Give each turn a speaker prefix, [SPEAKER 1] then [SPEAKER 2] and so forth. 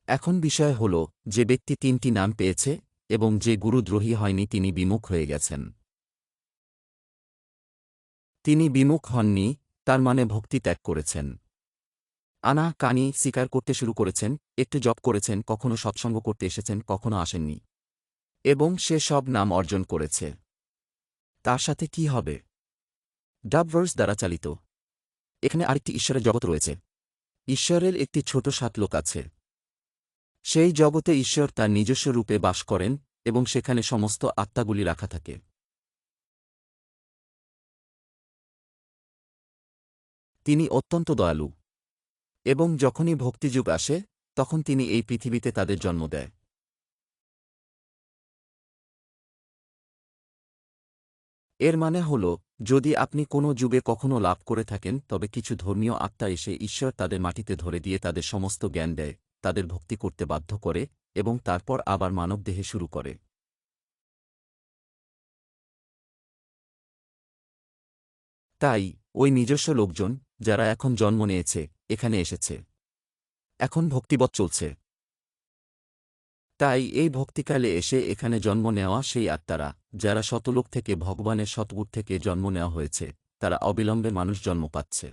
[SPEAKER 1] এখন বিষয় হল, যে ব্যক্তি 3টি নাম পেয়েছে এবং যে গুরুদ্রোহী হয়নি তিনি বিমুখ হয়ে গেছেন। তিনি বিমুখ হননি, তার মানে ভক্তি ত্যাগ করেছেন। আনা কানি স্বীকার করতে শুরু করেছেন, একটু জপ করেছেন, কখনো সৎসঙ্গ করতে এসেছেন, কখনো আসেননি। এবং সে সব নাম অর্জন করেছে। তার সাথে কি হবে? ডাবভার্স দ্বারা চালিত। এখানে আরেকটি ঈশ্বরের জগৎ রয়েছে। ঈশ্বরের একটি ছোট সাতলোক আছে। সেই জগতে ঈশ্বর তার নিজস্ব রূপে বাস করেন এবং সেখানে সমস্ত আত্মাগুলি রাখা থাকে। তিনি অত্যন্ত দয়ালু। এবং যখনই ভক্তিযুগ আসে, তখন তিনি এই পৃথিবীতে তাদের জন্ম দেয়। এর মানে হল, যদি আপনি কোনো যুগে কখনো লাভ করে থাকেন, তবে কিছু ধর্মীয় আত্মা এসে ঈশ্বর তাদের মাটিতে ধরে দিয়ে তাদের সমস্ত জ্ঞান দেয়, তাদের ভক্তি করতে বাধ্য করে, এবং তারপর আবার মানবদেহে শুরু করে। তাই ওই নিজস্ব লোকজন, যারা এখন জন্ম নিয়েছে, এখানে এসেছে। এখন ভক্তিবৎ চলছে। তাই এই ভক্তিকালে এসে এখানে জন্ম নেওয়া সেই আত্মারা, যারা শতলোক থেকে ভগবানের শতগুণ থেকে জন্ম নেওয়া হয়েছে, তারা অবিলম্বে মানুষ জন্ম পাচ্ছে।